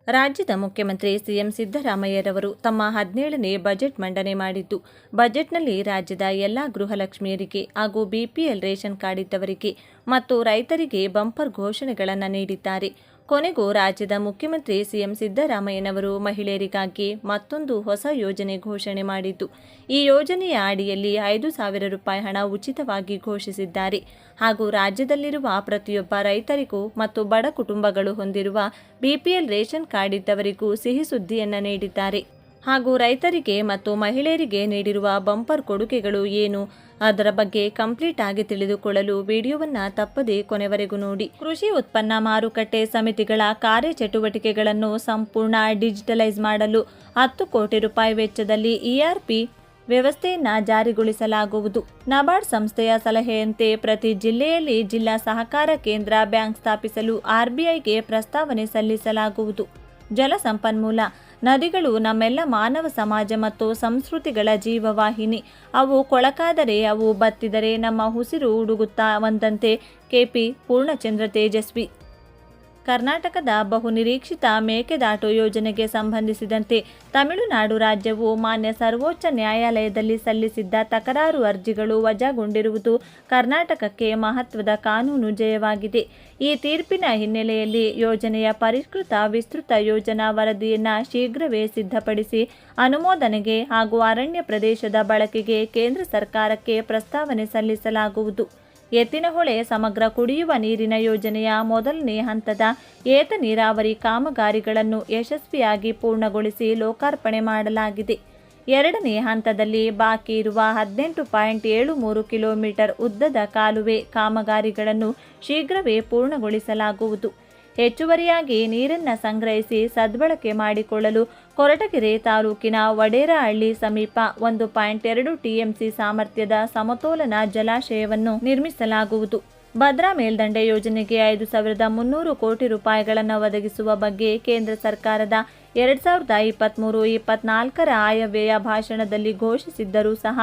ರಾಜ್ಯದ ಮುಖ್ಯಮಂತ್ರಿ ಸಿಎಂ ಸಿದ್ದರಾಮಯ್ಯರವರು ತಮ್ಮ 17ನೇ ಬಜೆಟ್ ಮಂಡನೆ ಮಾಡಿದ್ದು, ಬಜೆಟ್ನಲ್ಲಿ ರಾಜ್ಯದ ಎಲ್ಲ ಗೃಹಲಕ್ಷ್ಮಿಯರಿಗೆ ಹಾಗೂ ಬಿಪಿಎಲ್ ರೇಷನ್ ಕಾರ್ಡ್ ಇದ್ದವರಿಗೆ ಮತ್ತು ರೈತರಿಗೆ ಬಂಪರ್ ಘೋಷಣೆಗಳನ್ನು ನೀಡಿದ್ದಾರೆ. ಕೊನೆಗೂ ರಾಜ್ಯದ ಮುಖ್ಯಮಂತ್ರಿ ಸಿಎಂ ಸಿದ್ದರಾಮಯ್ಯನವರು ಮಹಿಳೆಯರಿಗಾಗಿ ಮತ್ತೊಂದು ಹೊಸ ಯೋಜನೆ ಘೋಷಣೆ ಮಾಡಿದ್ದು, ಈ ಯೋಜನೆಯ ಅಡಿಯಲ್ಲಿ 5,000 ರೂಪಾಯಿ ಹಣ ಉಚಿತವಾಗಿ ಘೋಷಿಸಿದ್ದಾರೆ. ಹಾಗೂ ರಾಜ್ಯದಲ್ಲಿರುವ ಪ್ರತಿಯೊಬ್ಬ ರೈತರಿಗೂ ಮತ್ತು ಬಡ ಕುಟುಂಬಗಳು ಹೊಂದಿರುವ ಬಿಪಿಎಲ್ ರೇಷನ್ ಕಾರ್ಡ್ ಇದ್ದವರಿಗೂ ಸಿಹಿ ಸುದ್ದಿಯನ್ನು ನೀಡಿದ್ದಾರೆ. ಹಾಗೂ ರೈತರಿಗೆ ಮತ್ತು ಮಹಿಳೆಯರಿಗೆ ನೀಡಿರುವ ಬಂಪರ್ ಕೊಡುಗೆಗಳು ಏನು, ಅದರ ಬಗ್ಗೆ ಕಂಪ್ಲೀಟ್ ಆಗಿ ತಿಳಿದುಕೊಳ್ಳಲು ವಿಡಿಯೋವನ್ನು ತಪ್ಪದೇ ಕೊನೆವರೆಗೂ ನೋಡಿ. ಕೃಷಿ ಉತ್ಪನ್ನ ಮಾರುಕಟ್ಟೆ ಸಮಿತಿಗಳ ಕಾರ್ಯಚಟುವಟಿಕೆಗಳನ್ನು ಸಂಪೂರ್ಣ ಡಿಜಿಟಲೈಸ್ ಮಾಡಲು 10 ಕೋಟಿ ರೂಪಾಯಿ ವೆಚ್ಚದಲ್ಲಿ ERP ವ್ಯವಸ್ಥೆಯನ್ನು ಜಾರಿಗೊಳಿಸಲಾಗುವುದು. ನಬಾರ್ಡ್ ಸಂಸ್ಥೆಯ ಸಲಹೆಯಂತೆ ಪ್ರತಿ ಜಿಲ್ಲೆಯಲ್ಲಿ ಜಿಲ್ಲಾ ಸಹಕಾರ ಕೇಂದ್ರ ಬ್ಯಾಂಕ್ ಸ್ಥಾಪಿಸಲು RBIಗೆ ಪ್ರಸ್ತಾವನೆ ಸಲ್ಲಿಸಲಾಗುವುದು. ಜಲಸಂಪನ್ಮೂಲ ನದಿಗಳು ನಮ್ಮೆಲ್ಲ ಮಾನವ ಸಮಾಜ ಮತ್ತು ಸಂಸ್ಕೃತಿಗಳ ಜೀವವಾಹಿನಿ. ಅವು ಕೊಳಕಾದರೆ, ಅವು ಬತ್ತಿದರೆ ನಮ್ಮ ಉಸಿರು ಉಡುಗುತ್ತಾ ಒಂದಂತೆ. KP ಪೂರ್ಣಚಂದ್ರ ತೇಜಸ್ವಿ. ಕರ್ನಾಟಕದ ಬಹುನಿರೀಕ್ಷಿತ ಮೇಕೆದಾಟು ಯೋಜನೆಗೆ ಸಂಬಂಧಿಸಿದಂತೆ ತಮಿಳುನಾಡು ರಾಜ್ಯವು ಮಾನ್ಯ ಸರ್ವೋಚ್ಚ ನ್ಯಾಯಾಲಯದಲ್ಲಿ ಸಲ್ಲಿಸಿದ್ದ ತಕರಾರು ಅರ್ಜಿಗಳು ವಜಾಗೊಂಡಿರುವುದು ಕರ್ನಾಟಕಕ್ಕೆ ಮಹತ್ವದ ಕಾನೂನು ಜಯವಾಗಿದೆ. ಈ ತೀರ್ಪಿನ ಹಿನ್ನೆಲೆಯಲ್ಲಿ ಯೋಜನೆಯ ಪರಿಷ್ಕೃತ ವಿಸ್ತೃತ ಯೋಜನಾ ವರದಿಯನ್ನು ಶೀಘ್ರವೇ ಸಿದ್ಧಪಡಿಸಿ ಅನುಮೋದನೆಗೆ ಹಾಗೂ ಅರಣ್ಯ ಪ್ರದೇಶದ ಬಳಕೆಗೆ ಕೇಂದ್ರ ಸರ್ಕಾರಕ್ಕೆ ಪ್ರಸ್ತಾವನೆ ಸಲ್ಲಿಸಲಾಗುವುದು. ಎತ್ತಿನಹೊಳೆ ಸಮಗ್ರ ಕುಡಿಯುವ ನೀರಿನ ಯೋಜನೆಯ ಮೊದಲನೇ ಹಂತದ ಏತ ನೀರಾವರಿ ಕಾಮಗಾರಿಗಳನ್ನು ಯಶಸ್ವಿಯಾಗಿ ಪೂರ್ಣಗೊಳಿಸಿ ಲೋಕಾರ್ಪಣೆ ಮಾಡಲಾಗಿದೆ. ಎರಡನೇ ಹಂತದಲ್ಲಿ ಬಾಕಿ ಇರುವ 18.73 ಕಿಲೋಮೀಟರ್ ಉದ್ದದ ಕಾಲುವೆ ಕಾಮಗಾರಿಗಳನ್ನು ಶೀಘ್ರವೇ ಪೂರ್ಣಗೊಳಿಸಲಾಗುವುದು. ಹೆಚ್ಚುವರಿಯಾಗಿ ನೀರನ್ನು ಸಂಗ್ರಹಿಸಿ ಸದ್ಬಳಕೆ ಮಾಡಿಕೊಳ್ಳಲು ಕೊರಟಗೆರೆ ತಾಲೂಕಿನ ವಡೇರಹಳ್ಳಿ ಸಮೀಪ 1.2 TMC ಸಾಮರ್ಥ್ಯದ ಸಮತೋಲನ ಜಲಾಶಯವನ್ನು ನಿರ್ಮಿಸಲಾಗುವುದು. ಭದ್ರಾ ಮೇಲ್ದಂಡೆ ಯೋಜನೆಗೆ 5,300 ಕೋಟಿ ರೂಪಾಯಿಗಳನ್ನು ಒದಗಿಸುವ ಬಗ್ಗೆ ಕೇಂದ್ರ ಸರ್ಕಾರದ 2023-24 ಆಯವ್ಯಯ ಭಾಷಣದಲ್ಲಿ ಘೋಷಿಸಿದ್ದರೂ ಸಹ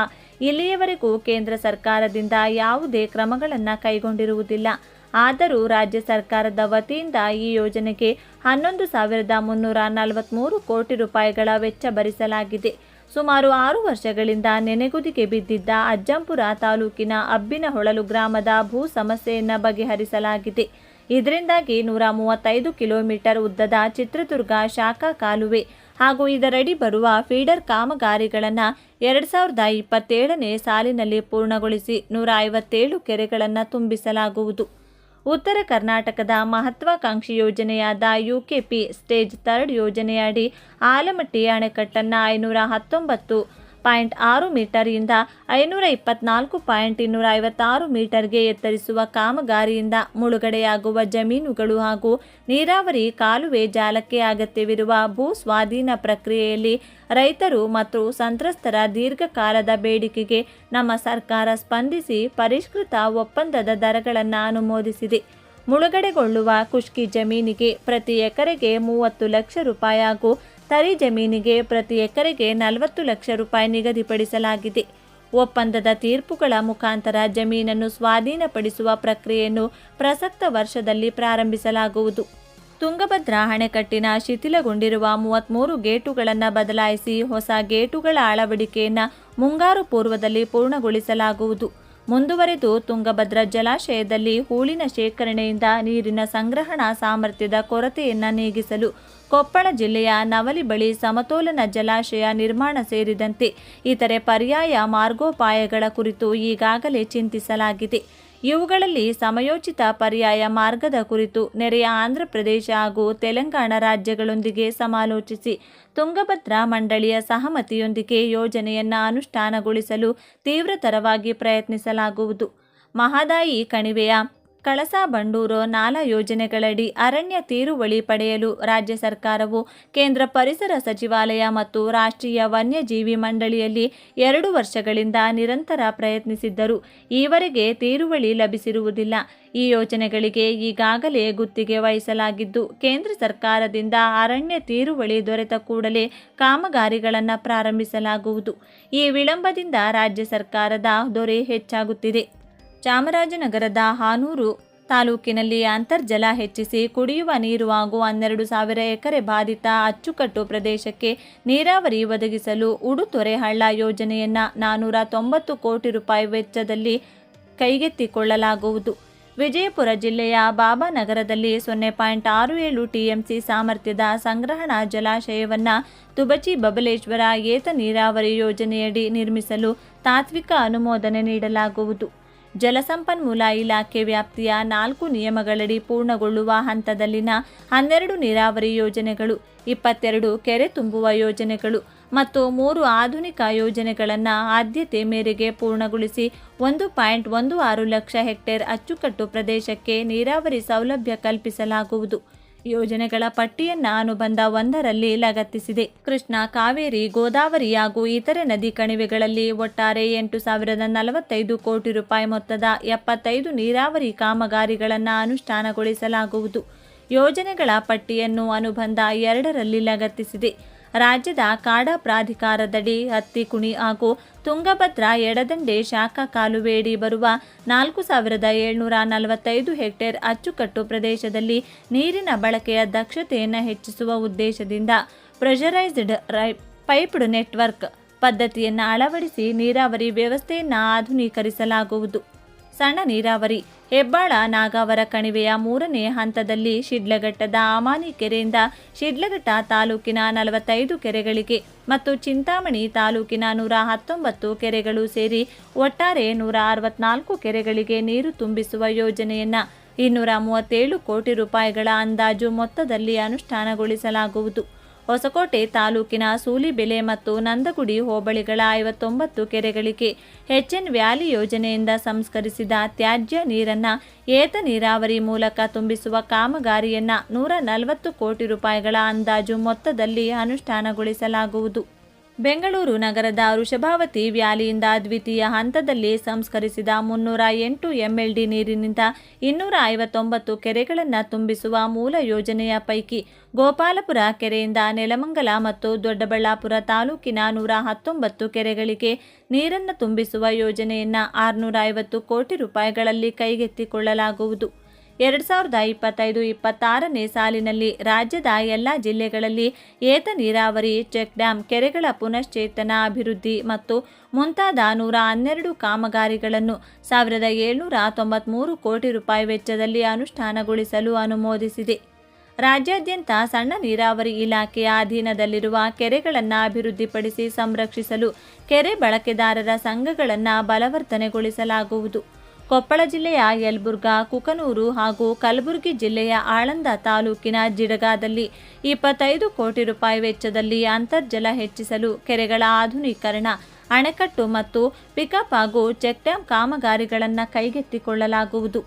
ಇಲ್ಲಿಯವರೆಗೂ ಕೇಂದ್ರ ಸರ್ಕಾರದಿಂದ ಯಾವುದೇ ಕ್ರಮಗಳನ್ನು ಕೈಗೊಂಡಿರುವುದಿಲ್ಲ. ಆದರೂ ರಾಜ್ಯ ಸರ್ಕಾರದ ವತಿಯಿಂದ ಈ ಯೋಜನೆಗೆ 11,343 ಕೋಟಿ ರೂಪಾಯಿಗಳ ವೆಚ್ಚ ಭರಿಸಲಾಗಿದೆ. ಸುಮಾರು 6 ವರ್ಷಗಳಿಂದ ನೆನೆಗುದಿಗೆ ಬಿದ್ದಿದ್ದ ಅಜ್ಜಂಪುರ ತಾಲೂಕಿನ ಅಬ್ಬಿನಹೊಳಲು ಗ್ರಾಮದ ಭೂ ಸಮಸ್ಯೆಯನ್ನು ಬಗೆಹರಿಸಲಾಗಿದೆ. ಇದರಿಂದಾಗಿ 135 ಕಿಲೋಮೀಟರ್ ಉದ್ದದ ಚಿತ್ರದುರ್ಗ ಶಾಖಾ ಕಾಲುವೆ ಹಾಗೂ ಇದರಡಿ ಬರುವ ಫೀಡರ್ ಕಾಮಗಾರಿಗಳನ್ನು 2027ನೇ ಸಾಲಿನಲ್ಲಿ ಪೂರ್ಣಗೊಳಿಸಿ 157 ಕೆರೆಗಳನ್ನು ತುಂಬಿಸಲಾಗುವುದು. ಉತ್ತರ ಕರ್ನಾಟಕದ ಮಹತ್ವಾಕಾಂಕ್ಷಿ ಯೋಜನೆಯಾದ UKP ಸ್ಟೇಜ್ 3 ಯೋಜನೆಯಡಿ ಆಲಮಟ್ಟಿ ಅಣೆಕಟ್ಟನ್ನು 519.6 ಮೀಟರ್ಯಿಂದ 524.256 ಮೀಟರ್ಗೆ ಎತ್ತರಿಸುವ ಕಾಮಗಾರಿಯಿಂದ ಮುಳುಗಡೆಯಾಗುವ ಜಮೀನುಗಳು ಹಾಗೂ ನೀರಾವರಿ ಕಾಲುವೆ ಜಾಲಕ್ಕೆ ಅಗತ್ಯವಿರುವ ಭೂ ಸ್ವಾಧೀನ ಪ್ರಕ್ರಿಯೆಯಲ್ಲಿ ರೈತರು ಮತ್ತು ಸಂತ್ರಸ್ತರ ದೀರ್ಘಕಾಲದ ಬೇಡಿಕೆಗೆ ನಮ್ಮ ಸರ್ಕಾರ ಸ್ಪಂದಿಸಿ ಪರಿಷ್ಕೃತ ಒಪ್ಪಂದದ ದರಗಳನ್ನು ಅನುಮೋದಿಸಿದೆ. ಮುಳುಗಡೆಗೊಳ್ಳುವ ಖುಷ್ಕಿ ಜಮೀನಿಗೆ ಪ್ರತಿ ಎಕರೆಗೆ 30 ಲಕ್ಷ ರೂಪಾಯಿ ಹಾಗೂ ತರಿ ಜಮೀನಿಗೆ ಪ್ರತಿ ಎಕರೆಗೆ 40 ಲಕ್ಷ ರೂಪಾಯಿ ನಿಗದಿಪಡಿಸಲಾಗಿದೆ. ಒಪ್ಪಂದದ ತೀರ್ಪುಗಳ ಮುಖಾಂತರ ಜಮೀನನ್ನು ಸ್ವಾಧೀನಪಡಿಸುವ ಪ್ರಕ್ರಿಯೆಯನ್ನು ಪ್ರಸಕ್ತ ವರ್ಷದಲ್ಲಿ ಪ್ರಾರಂಭಿಸಲಾಗುವುದು. ತುಂಗಭದ್ರಾ ಅಣೆಕಟ್ಟಿನ ಶಿಥಿಲಗೊಂಡಿರುವ 33 ಗೇಟುಗಳನ್ನು ಬದಲಾಯಿಸಿ ಹೊಸ ಗೇಟುಗಳ ಅಳವಡಿಕೆಯನ್ನು ಮುಂಗಾರು ಪೂರ್ವದಲ್ಲಿ ಪೂರ್ಣಗೊಳಿಸಲಾಗುವುದು. ಮುಂದುವರೆದು ತುಂಗಭದ್ರಾ ಜಲಾಶಯದಲ್ಲಿ ಹೂಳಿನ ಶೇಖರಣೆಯಿಂದ ನೀರಿನ ಸಂಗ್ರಹಣಾ ಸಾಮರ್ಥ್ಯದ ಕೊರತೆಯನ್ನು ನೀಗಿಸಲು ಕೊಪ್ಪಳ ಜಿಲ್ಲೆಯ ನವಲಿ ಬಳಿ ಸಮತೋಲನ ಜಲಾಶಯ ನಿರ್ಮಾಣ ಸೇರಿದಂತೆ ಇತರೆ ಪರ್ಯಾಯ ಮಾರ್ಗೋಪಾಯಗಳ ಕುರಿತು ಈಗಾಗಲೇ ಚಿಂತಿಸಲಾಗಿದೆ. ಇವುಗಳಲ್ಲಿ ಸಮಯೋಚಿತ ಪರ್ಯಾಯ ಮಾರ್ಗದ ಕುರಿತು ನೆರೆಯ ಆಂಧ್ರಪ್ರದೇಶ ಹಾಗೂ ತೆಲಂಗಾಣ ರಾಜ್ಯಗಳೊಂದಿಗೆ ಸಮಾಲೋಚಿಸಿ ತುಂಗಭದ್ರಾ ಮಂಡಳಿಯ ಸಹಮತಿಯೊಂದಿಗೆ ಯೋಜನೆಯನ್ನು ಅನುಷ್ಠಾನಗೊಳಿಸಲು ತೀವ್ರತರವಾಗಿ ಪ್ರಯತ್ನಿಸಲಾಗುವುದು. ಮಹದಾಯಿ ಕಣಿವೆಯ ಕಳಸಾ-ಬಂಡೂರು ನಾಲಾ ಯೋಜನೆಗಳಡಿ ಅರಣ್ಯ ತೀರುವಳಿ ಪಡೆಯಲು ರಾಜ್ಯ ಸರ್ಕಾರವು ಕೇಂದ್ರ ಪರಿಸರ ಸಚಿವಾಲಯ ಮತ್ತು ರಾಷ್ಟ್ರೀಯ ವನ್ಯಜೀವಿ ಮಂಡಳಿಯಲ್ಲಿ 2 ವರ್ಷಗಳಿಂದ ನಿರಂತರ ಪ್ರಯತ್ನಿಸಿದ್ದರೂ ಈವರೆಗೆ ತೀರುವಳಿ ಲಭಿಸಿರುವುದಿಲ್ಲ. ಈ ಯೋಜನೆಗಳಿಗೆ ಈಗಾಗಲೇ ಗುತ್ತಿಗೆ ವಹಿಸಲಾಗಿದ್ದು, ಕೇಂದ್ರ ಸರ್ಕಾರದಿಂದ ಅರಣ್ಯ ತೀರುವಳಿ ದೊರೆತ ಕೂಡಲೇ ಕಾಮಗಾರಿಗಳನ್ನು ಪ್ರಾರಂಭಿಸಲಾಗುವುದು. ಈ ವಿಳಂಬದಿಂದ ರಾಜ್ಯ ಸರ್ಕಾರದ ದೊರೆ ಹೆಚ್ಚಾಗುತ್ತಿದೆ. ಚಾಮರಾಜನಗರದ ಹಾನೂರು ತಾಲೂಕಿನಲ್ಲಿ ಅಂತರ್ಜಲ ಹೆಚ್ಚಿಸಿ ಕುಡಿಯುವ ನೀರು ಹಾಗೂ 12,000 ಎಕರೆ ಬಾಧಿತ ಅಚ್ಚುಕಟ್ಟು ಪ್ರದೇಶಕ್ಕೆ ನೀರಾವರಿ ಒದಗಿಸಲು ಉಡುತೊರೆ ಹಳ್ಳ ಯೋಜನೆಯನ್ನು 490 ಕೋಟಿ ರೂಪಾಯಿ ವೆಚ್ಚದಲ್ಲಿ ಕೈಗೆತ್ತಿಕೊಳ್ಳಲಾಗುವುದು. ವಿಜಯಪುರ ಜಿಲ್ಲೆಯ ಬಾಬಾನಗರದಲ್ಲಿ 0.67 ಟಿಎಂಸಿ ಸಾಮರ್ಥ್ಯದ ಸಂಗ್ರಹಣಾ ಜಲಾಶಯವನ್ನು ತುಬಚಿ ಬಬಲೇಶ್ವರ ಏತ ನೀರಾವರಿ ಯೋಜನೆಯಡಿ ನಿರ್ಮಿಸಲು ತಾತ್ವಿಕ ಅನುಮೋದನೆ ನೀಡಲಾಗುವುದು. ಜಲಸಂಪನ್ಮೂಲ ಇಲಾಖೆ ವ್ಯಾಪ್ತಿಯ 4 ನಿಯಮಗಳಡಿ ಪೂರ್ಣಗೊಳ್ಳುವ ಹಂತದಲ್ಲಿನ 12 ನೀರಾವರಿ ಯೋಜನೆಗಳು, 22 ಕೆರೆ ತುಂಬುವ ಯೋಜನೆಗಳು ಮತ್ತು 3 ಆಧುನಿಕ ಯೋಜನೆಗಳನ್ನು ಆದ್ಯತೆ ಮೇರೆಗೆ ಪೂರ್ಣಗೊಳಿಸಿ 1.16 ಲಕ್ಷ ಹೆಕ್ಟೇರ್ ಅಚ್ಚುಕಟ್ಟು ಪ್ರದೇಶಕ್ಕೆ ನೀರಾವರಿ ಸೌಲಭ್ಯ ಕಲ್ಪಿಸಲಾಗುವುದು. ಯೋಜನೆಗಳ ಪಟ್ಟಿಯನ್ನು ಅನುಬಂಧ 1ರಲ್ಲಿ ಲಗತ್ತಿಸಿದೆ. ಕೃಷ್ಣ, ಕಾವೇರಿ, ಗೋದಾವರಿ ಹಾಗೂ ಇತರೆ ನದಿ ಕಣಿವೆಗಳಲ್ಲಿ ಒಟ್ಟಾರೆ 8,045 ಕೋಟಿ ರೂಪಾಯಿ ಮೊತ್ತದ 75 ನೀರಾವರಿ ಕಾಮಗಾರಿಗಳನ್ನು ಅನುಷ್ಠಾನಗೊಳಿಸಲಾಗುವುದು. ಯೋಜನೆಗಳ ಪಟ್ಟಿಯನ್ನು ಅನುಬಂಧ 2ರಲ್ಲಿ ಲಗತ್ತಿಸಿದೆ. ರಾಜ್ಯದ ಕಾಡಾ ಪ್ರಾಧಿಕಾರದಡಿ ಹತ್ತಿಕುಣಿ ಹಾಗೂ ತುಂಗಭದ್ರಾ ಎಡದಂಡೆ ಶಾಖಾ ಕಾಲುವೆಯಡಿ ಬರುವ 4,745 ಹೆಕ್ಟೇರ್ ಅಚ್ಚುಕಟ್ಟು ಪ್ರದೇಶದಲ್ಲಿ ನೀರಿನ ಬಳಕೆಯ ದಕ್ಷತೆಯನ್ನು ಹೆಚ್ಚಿಸುವ ಉದ್ದೇಶದಿಂದ ಪ್ರೆಷರೈಸ್ಡ್ ಪೈಪ್ಡ್ ನೆಟ್ವರ್ಕ್ ಪದ್ಧತಿಯನ್ನು ಅಳವಡಿಸಿ ನೀರಾವರಿ ವ್ಯವಸ್ಥೆಯನ್ನು ಆಧುನೀಕರಿಸಲಾಗುವುದು. ಸಣ್ಣ ನೀರಾವರಿ ಹೆಬ್ಬಾಳ ನಾಗಾವರ ಕಣಿವೆಯ 3ನೇ ಹಂತದಲ್ಲಿ ಶಿಡ್ಲಘಟ್ಟದ ಅಮಾನಿ ಕೆರೆಯಿಂದ ಶಿಡ್ಲಘಟ್ಟ ತಾಲೂಕಿನ 45 ಕೆರೆಗಳಿಗೆ ಮತ್ತು ಚಿಂತಾಮಣಿ ತಾಲೂಕಿನ 119 ಕೆರೆಗಳು ಸೇರಿ ಒಟ್ಟಾರೆ 164 ಕೆರೆಗಳಿಗೆ ನೀರು ತುಂಬಿಸುವ ಯೋಜನೆಯನ್ನು 237 ಕೋಟಿ ರೂಪಾಯಿಗಳ ಅಂದಾಜು ಮೊತ್ತದಲ್ಲಿ ಅನುಷ್ಠಾನಗೊಳಿಸಲಾಗುವುದು. ಹೊಸಕೋಟೆ ತಾಲೂಕಿನ ಸೂಲಿಬೆಲೆ ಮತ್ತು ನಂದಗುಡಿ ಹೋಬಳಿಗಳ 59 ಕೆರೆಗಳಿಗೆ HN ವ್ಯಾಲಿ ಯೋಜನೆಯಿಂದ ಸಂಸ್ಕರಿಸಿದ ತ್ಯಾಜ್ಯ ನೀರನ್ನು ಏತ ನೀರಾವರಿ ಮೂಲಕ ತುಂಬಿಸುವ ಕಾಮಗಾರಿಯನ್ನು 140 ಕೋಟಿ ರೂಪಾಯಿಗಳ ಅಂದಾಜು ಮೊತ್ತದಲ್ಲಿ ಅನುಷ್ಠಾನಗೊಳಿಸಲಾಗುವುದು. ಬೆಂಗಳೂರು ನಗರದ ವೃಷಭಾವತಿ ವ್ಯಾಲಿಯಿಂದ ದ್ವಿತೀಯ ಹಂತದಲ್ಲಿ ಸಂಸ್ಕರಿಸಿದ 308 MLD ನೀರಿನಿಂದ 259 ಕೆರೆಗಳನ್ನು ತುಂಬಿಸುವ ಮೂಲ ಯೋಜನೆಯ ಪೈಕಿ ಗೋಪಾಲಪುರ ಕೆರೆಯಿಂದ ನೆಲಮಂಗಲ ಮತ್ತು ದೊಡ್ಡಬಳ್ಳಾಪುರ ತಾಲೂಕಿನ 119 ಕೆರೆಗಳಿಗೆ ನೀರನ್ನು ತುಂಬಿಸುವ ಯೋಜನೆಯನ್ನು 650 ಕೋಟಿ ರೂಪಾಯಿಗಳಲ್ಲಿ ಕೈಗೆತ್ತಿಕೊಳ್ಳಲಾಗುವುದು. 2025-26ನೇ ಸಾಲಿನಲ್ಲಿ ರಾಜ್ಯದ ಎಲ್ಲ ಜಿಲ್ಲೆಗಳಲ್ಲಿ ಏತ ನೀರಾವರಿ, ಚೆಕ್ ಡ್ಯಾಂ, ಕೆರೆಗಳ ಪುನಶ್ಚೇತನ, ಅಭಿವೃದ್ಧಿ ಮತ್ತು ಮುಂತಾದ 112 ಕಾಮಗಾರಿಗಳನ್ನು 1,793 ಕೋಟಿ ರೂಪಾಯಿ ವೆಚ್ಚದಲ್ಲಿ ಅನುಷ್ಠಾನಗೊಳಿಸಲು ಅನುಮೋದಿಸಿದೆ. ರಾಜ್ಯಾದ್ಯಂತ ಸಣ್ಣ ನೀರಾವರಿ ಇಲಾಖೆಯ ಅಧೀನದಲ್ಲಿರುವ ಕೆರೆಗಳನ್ನು ಅಭಿವೃದ್ಧಿಪಡಿಸಿ ಸಂರಕ್ಷಿಸಲು ಕೆರೆ ಬಳಕೆದಾರರ ಸಂಘಗಳನ್ನು ಬಲವರ್ಧನೆಗೊಳಿಸಲಾಗುವುದು. ಕೊಪ್ಪಳ ಜಿಲ್ಲೆಯ ಯಲಬುರ್ಗಾ, ಕುಕನೂರು ಹಾಗೂ ಕಲಬುರಗಿ ಜಿಲ್ಲೆಯ ಆಳಂದ ತಾಲೂಕಿನ ಜಿಡಗಾದಲ್ಲಿ 25 ಕೋಟಿ ರೂಪಾಯಿ ವೆಚ್ಚದಲ್ಲಿ ಅಂತರ್ಜಲ ಹೆಚ್ಚಿಸಲು ಕೆರೆಗಳ ಆಧುನೀಕರಣ, ಅಣೆಕಟ್ಟು ಮತ್ತು ಪಿಕಪ್ ಹಾಗೂ ಚೆಕ್ ಡ್ಯಾಂ ಕಾಮಗಾರಿಗಳನ್ನು ಕೈಗೆತ್ತಿಕೊಳ್ಳಲಾಗುವುದು.